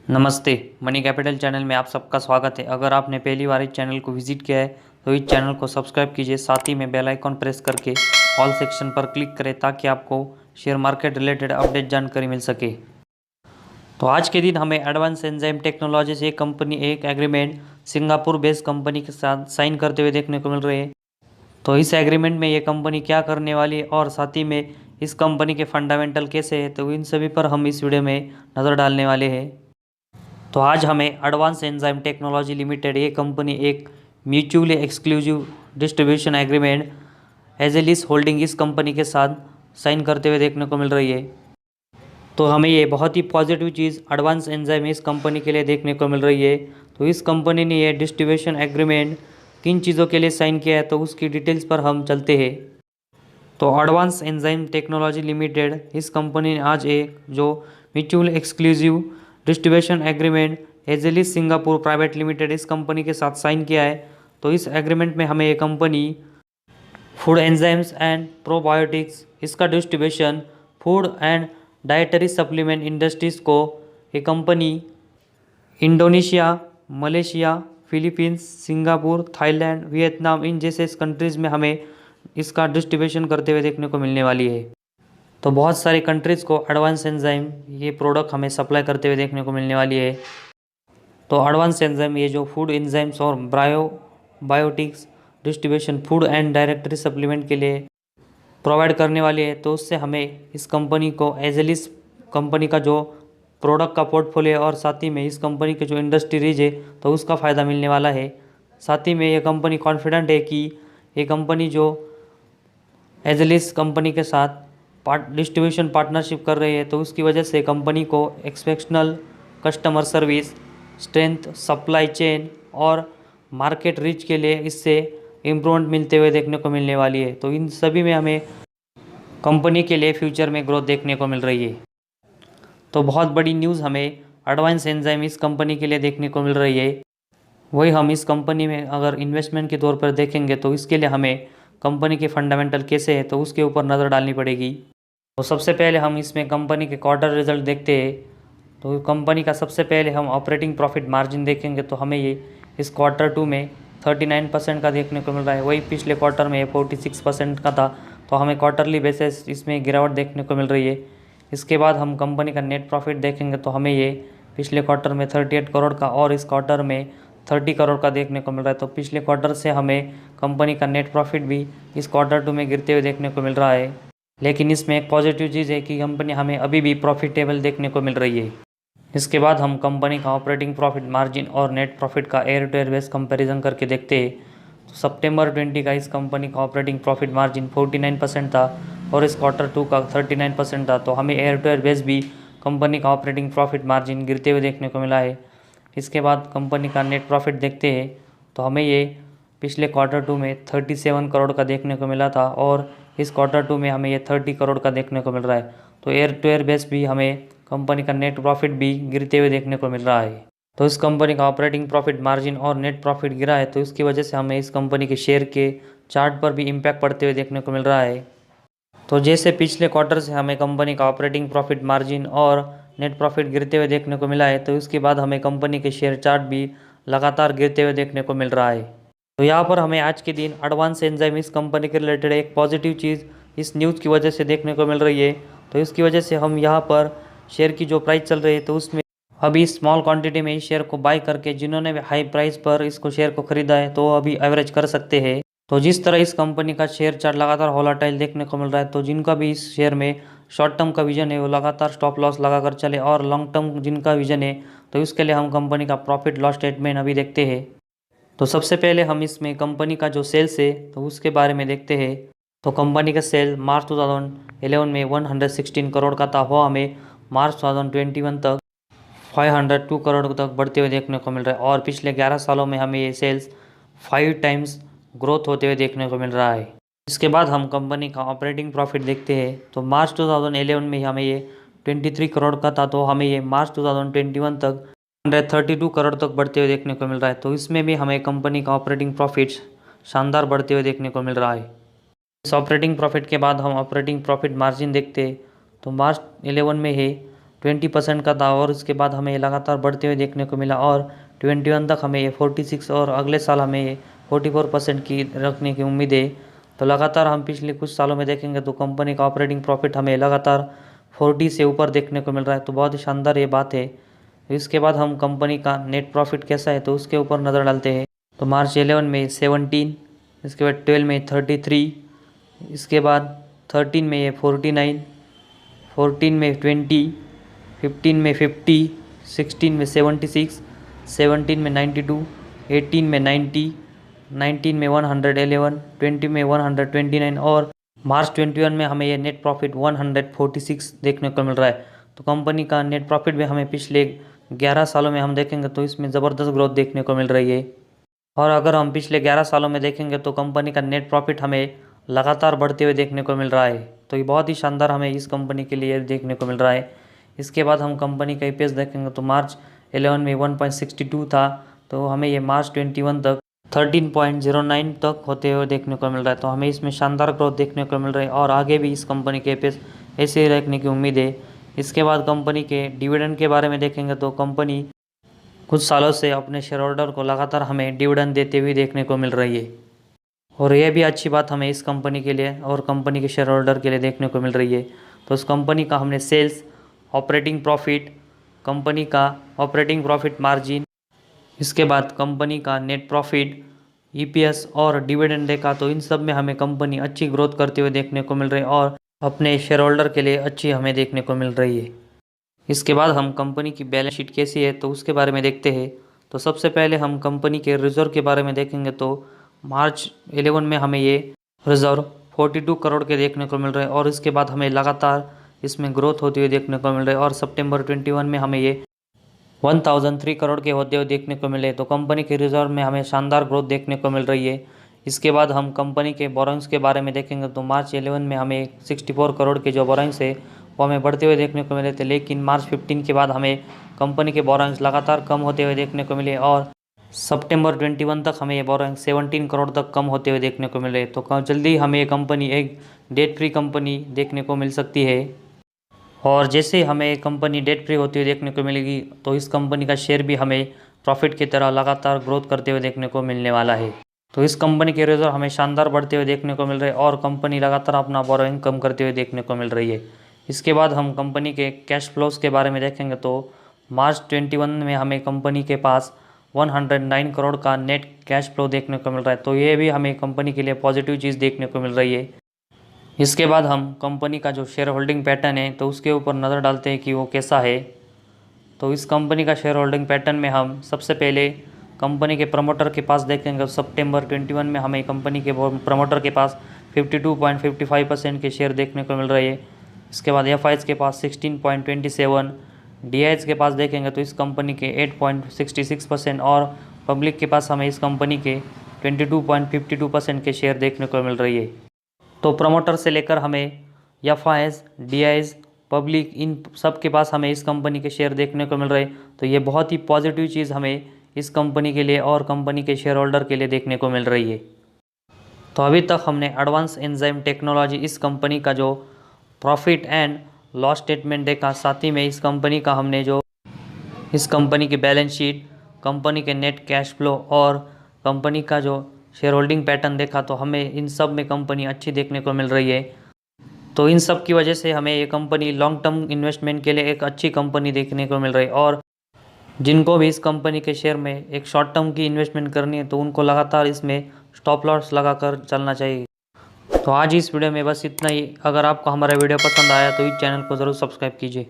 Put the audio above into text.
नमस्ते। Money capital channel में आप सबका स्वागत है। अगर आपने पहली बार इस चैनल को विजिट किया है तो इस चैनल को सब्सक्राइब कीजिए, साथ ही में बेल आइकॉन प्रेस करके ऑल सेक्शन पर क्लिक करें ताकि आपको शेयर मार्केट रिलेटेड अपडेट जानकारी मिल सके। तो आज के दिन हमें एडवांस एंजाइम टेक्नोलॉजी से कंपनी एक एग्रीमेंट सिंगापुर बेस्ड कंपनी के साथ साइन करते हुए देखने को मिल रहे हैं। तो इस एग्रीमेंट में ये कंपनी क्या करने वाली है और साथ ही में इस कंपनी के फंडामेंटल कैसे है, तो इन सभी पर हम इस वीडियो में नज़र डालने वाले हैं। तो आज हमें एडवांस एंजाइम टेक्नोलॉजी लिमिटेड ये कंपनी एक mutually exclusive distribution agreement Azelis holding इस कंपनी के साथ साइन करते हुए देखने को मिल रही है। तो हमें ये बहुत ही पॉजिटिव चीज़ एडवांस एंजाइम इस कंपनी के लिए देखने को मिल रही है। तो इस कंपनी ने ये डिस्ट्रीब्यूशन एग्रीमेंट किन चीज़ों के लिए साइन किया है, तो उसकी डिटेल्स पर हम चलते हैं। तो एडवांस एंजाइम टेक्नोलॉजी लिमिटेड इस कंपनी ने आज एक जो mutual exclusive distribution agreement Azelis Singapore private limited इस कंपनी के साथ साइन किया है। तो इस एग्रीमेंट में हमें ये company food enzymes and probiotics इसका distribution food and dietary supplement industries को ये company Indonesia, Malaysia, Philippines, Singapore, Thailand, Vietnam इन जैसे कंट्रीज़ में हमें इसका डिस्ट्रीब्यूशन करते हुए देखने को मिलने वाली है। तो बहुत सारी कंट्रीज़ को एडवांस एंजाइम ये प्रोडक्ट हमें सप्लाई करते हुए देखने को मिलने वाली है। तो एडवांस एंजाइम ये जो फूड एंजाइम्स और biotics distribution food and directory supplement के लिए प्रोवाइड करने वाली है। तो उससे हमें इस कंपनी को एजेलिस कंपनी का जो प्रोडक्ट का पोर्टफोलियो और साथ ही में इस कंपनी के जो इंडस्ट्रीज है तो उसका फ़ायदा मिलने वाला है। साथ ही में ये कंपनी कॉन्फिडेंट है कि ये कंपनी जो एजेलिस कंपनी के साथ डिस्ट्रीब्यूशन पार्टनरशिप कर रही है तो उसकी वजह से कंपनी को exceptional customer service, strength, supply chain और मार्केट रीच के लिए इससे इम्प्रूवमेंट मिलते हुए देखने को मिलने वाली है। तो इन सभी में हमें कंपनी के लिए फ्यूचर में ग्रोथ देखने को मिल रही है। तो बहुत बड़ी न्यूज़ हमें एडवांस एंजाइम इस कंपनी के लिए देखने को मिल रही है। वही हम इस कंपनी में अगर इन्वेस्टमेंट के तौर पर देखेंगे तो इसके लिए हमें कंपनी के फंडामेंटल कैसे है तो उसके ऊपर नज़र डालनी पड़ेगी। तो सबसे पहले हम इसमें कंपनी के क्वार्टर रिजल्ट देखते हैं। तो कंपनी का सबसे पहले हम ऑपरेटिंग प्रॉफिट मार्जिन देखेंगे तो हमें ये इस Q2 में 39% का देखने को मिल रहा है। वही पिछले क्वार्टर में 46% का था। तो हमें क्वार्टरली बेसिस इसमें गिरावट देखने को मिल रही है। इसके बाद हम कंपनी का नेट प्रॉफिट देखेंगे तो हमें ये पिछले क्वार्टर में 38 करोड़ का और इस क्वार्टर में 30 करोड़ का देखने को मिल रहा है। तो पिछले क्वार्टर से हमें कंपनी का नेट प्रॉफिट भी इस Q2 में गिरते हुए देखने को मिल रहा है। लेकिन इसमें एक पॉजिटिव चीज़ है कि कंपनी हमें अभी भी प्रॉफिटेबल देखने को मिल रही है। इसके बाद हम कंपनी का ऑपरेटिंग प्रॉफिट मार्जिन और नेट प्रॉफिट का year to year base comparison करके देखते हैं। तो सितंबर 20 का इस कंपनी का ऑपरेटिंग प्रॉफिट मार्जिन 49% था और इस Q2 का 39% था। तो हमें एयर टू एयर बेस भी कंपनी का ऑपरेटिंग प्रॉफिट मार्जिन गिरते हुए देखने को मिला है। इसके बाद कंपनी का नेट प्रॉफिट देखते हैं तो हमें ये पिछले Q2 में 37 करोड़ का देखने को मिला था और इस Q2 में हमें ये 30 करोड़ का देखने को मिल रहा है। तो एयर टू एयर बेस भी हमें कंपनी का नेट प्रॉफिट भी गिरते हुए देखने को मिल रहा है। तो इस कंपनी का ऑपरेटिंग प्रॉफिट मार्जिन और नेट प्रॉफिट गिरा है तो इसकी वजह से हमें इस कंपनी के शेयर के चार्ट पर भी इम्पैक्ट पड़ते हुए देखने को मिल रहा है। तो जैसे पिछले क्वार्टर से हमें कंपनी का ऑपरेटिंग प्रॉफिट मार्जिन और नेट प्रॉफिट गिरते हुए देखने को मिला है तो इसके बाद हमें कंपनी के शेयर चार्ट भी लगातार गिरते हुए देखने को मिल रहा है। तो यहाँ पर हमें आज के दिन एडवांस एंजाइम इस कंपनी के रिलेटेड एक पॉजिटिव चीज़ इस न्यूज़ की वजह से देखने को मिल रही है। तो इसकी वजह से हम यहाँ पर शेयर की जो प्राइस चल रही है तो उसमें अभी स्मॉल क्वांटिटी में इस शेयर को बाय करके जिन्होंने भी हाई प्राइस पर इसको शेयर को खरीदा है तो अभी एवरेज कर सकते हैं। तो जिस तरह इस कंपनी का शेयर चार्ट लगातार वोलेटाइल देखने को मिल रहा है तो जिनका भी इस शेयर में शॉर्ट टर्म का विजन है वो लगातार स्टॉप लॉस लगाकर चले और लॉन्ग टर्म जिनका विजन है तो इसके लिए हम कंपनी का प्रॉफिट लॉस स्टेटमेंट अभी देखते हैं। तो सबसे पहले हम इसमें कंपनी का जो सेल्स है तो उसके बारे में देखते हैं। तो कंपनी का सेल मार्च 2011 में 116 करोड़ का था, वो हमें मार्च 2021 तक 502 करोड़ तक बढ़ते हुए देखने को मिल रहा है और पिछले 11 सालों में हमें ये सेल्स 5 टाइम्स ग्रोथ होते हुए देखने को मिल रहा है। इसके बाद हम कंपनी का ऑपरेटिंग प्रॉफिट देखते हैं। तो मार्च 2011 में हमें ये 23 करोड़ का था तो हमें ये मार्च 2021 तक 132 करोड़ तक बढ़ते हुए देखने को मिल रहा है। तो इसमें भी हमें कंपनी का ऑपरेटिंग प्रॉफिट शानदार बढ़ते हुए देखने को मिल रहा है। इस ऑपरेटिंग प्रॉफिट के बाद हम ऑपरेटिंग प्रॉफिट मार्जिन देखते हैं। तो मार्च 11 में है 20% का था और उसके बाद हमें ये लगातार बढ़ते हुए देखने को मिला और 21 तक हमें ये 46 और अगले साल हमें ये 44% की रखने की उम्मीद है। तो लगातार हम पिछले कुछ सालों में देखेंगे तो कंपनी का ऑपरेटिंग प्रॉफिट हमें लगातार 40 से ऊपर देखने को मिल रहा है, तो बहुत ही शानदार ये बात है। इसके बाद हम कंपनी का नेट प्रॉफिट कैसा है तो उसके ऊपर नज़र डालते हैं। तो मार्च 11 में 17, इसके बाद 12 में 33, इसके बाद 13 में ये 49, 14 में 20, 15 में 50, 16 में 76, 17 में 92, 18 में 90, 19 में 111, 20 में 129 और मार्च 21 में हमें ये नेट प्रॉफिट 146 देखने को मिल रहा है। तो कंपनी का नेट प्रॉफिट भी हमें पिछले 11 सालों में हम देखेंगे तो इसमें ज़बरदस्त ग्रोथ देखने को मिल रही है। और अगर हम पिछले 11 सालों में देखेंगे तो कंपनी का नेट प्रॉफिट हमें लगातार बढ़ते हुए देखने को मिल रहा है। तो ये बहुत ही शानदार हमें इस कंपनी के लिए देखने को मिल रहा है। इसके बाद हम कंपनी का ईपीएस देखेंगे तो मार्च 11 में 1.62 था, तो हमें ये मार्च 21 तक 13.09 तक होते हुए देखने को मिल रहा है। तो हमें इसमें शानदार ग्रोथ देखने को मिल रही है और आगे भी इस कंपनी के ईपीएस ऐसे ही रखने की उम्मीद है। इसके बाद कंपनी के डिविडेंड के बारे में देखेंगे तो कंपनी कुछ सालों से अपने शेयर होल्डर को लगातार हमें डिविडेंड देते हुए देखने को मिल रही है और यह भी अच्छी बात हमें इस कंपनी के लिए और कंपनी के शेयर होल्डर के लिए देखने को मिल रही है। तो उस कंपनी का हमने सेल्स, ऑपरेटिंग प्रॉफिट, कंपनी का ऑपरेटिंग प्रॉफिट मार्जिन, इसके बाद कंपनी का नेट प्रॉफिट, ईपीएस और डिविडेंड देखा, तो इन सब में हमें कंपनी अच्छी ग्रोथ करते हुए देखने को मिल रही है और अपने शेयर होल्डर के लिए अच्छी हमें देखने को मिल रही है। इसके बाद हम कंपनी की बैलेंस शीट कैसी है तो उसके बारे में देखते हैं। तो सबसे पहले हम कंपनी के रिजर्व के बारे में देखेंगे तो मार्च 11 में हमें ये रिजर्व 42 करोड़ के देखने को मिल रहे हैं और इसके बाद हमें लगातार इसमें ग्रोथ होती हुई देखने को मिल रही है और सितंबर 21 में हमें ये 1003 करोड़ के होते हुए देखने को मिले। तो कंपनी के रिजर्व में हमें शानदार ग्रोथ देखने को मिल रही है। इसके बाद हम कंपनी के बोरोइंग्स के बारे में देखेंगे तो मार्च 11 में हमें 64 करोड़ के जो बोरोइंग्स है वो हमें बढ़ते हुए देखने को मिले थे, लेकिन मार्च 15 के बाद हमें कंपनी के बोरोइंग्स लगातार कम होते हुए देखने को मिले और सितंबर 21 तक हमें ये बोरोइंग 17 करोड़ तक कम होते हुए देखने को मिले। तो जल्दी हमें ये कंपनी एक डेट फ्री कंपनी देखने को मिल सकती है और जैसे हमें कंपनी डेट फ्री होती हुई देखने को मिलेगी तो इस कंपनी का शेयर भी हमें प्रॉफिट की तरह लगातार ग्रोथ करते हुए देखने को मिलने वाला है। तो इस कंपनी के रिजर्व हमें शानदार बढ़ते हुए देखने को मिल रहे हैं और कंपनी लगातार अपना बोरोइंग कम करते हुए देखने को मिल रही है। इसके बाद हम कंपनी के कैश फ्लोज के बारे में देखेंगे तो मार्च 21 में हमें कंपनी के पास 109 करोड़ का नेट कैश फ्लो देखने को मिल रहा है। तो ये भी हमें कंपनी के लिए पॉजिटिव चीज़ देखने को मिल रही है। इसके बाद हम कंपनी का जो शेयर होल्डिंग पैटर्न है तो उसके ऊपर नज़र डालते हैं कि वो कैसा है। तो इस कंपनी का शेयर होल्डिंग पैटर्न में हम सबसे पहले कंपनी के प्रमोटर के पास देखेंगे। सितंबर 21 में हमें कंपनी के प्रमोटर के पास 52.55% के शेयर देखने को मिल रही है। इसके बाद एफआईज के पास 16.27, डीआईज के पास देखेंगे तो इस कंपनी के 8.66% और पब्लिक के पास हमें इस कंपनी के 22.52% के शेयर देखने को मिल रही है। तो प्रमोटर से लेकर हमें एफआईज, डीआईज, पब्लिक, इन सब के पास हमें इस कंपनी के शेयर देखने को मिल रहे हैं। तो ये बहुत ही पॉजिटिव चीज़ हमें इस कंपनी के लिए और कंपनी के शेयर होल्डर के लिए देखने को मिल रही है। तो अभी तक हमने एडवांस एंजाइम टेक्नोलॉजी इस कंपनी का जो प्रॉफिट एंड लॉस स्टेटमेंट देखा, साथ ही में इस कंपनी का हमने जो इस कंपनी की बैलेंस शीट, कंपनी के नेट कैश फ्लो और कंपनी का जो शेयर होल्डिंग पैटर्न देखा, तो हमें इन सब में कंपनी अच्छी देखने को मिल रही है। तो इन सब की वजह से हमें ये कंपनी लॉन्ग टर्म इन्वेस्टमेंट के लिए एक अच्छी कंपनी देखने को मिल रही है और जिनको भी इस कंपनी के शेयर में एक शॉर्ट टर्म की इन्वेस्टमेंट करनी है तो उनको लगातार इसमें स्टॉप लॉस लगाकर चलना चाहिए। तो आज इस वीडियो में बस इतना ही। अगर आपको हमारा वीडियो पसंद आया तो इस चैनल को ज़रूर सब्सक्राइब कीजिए।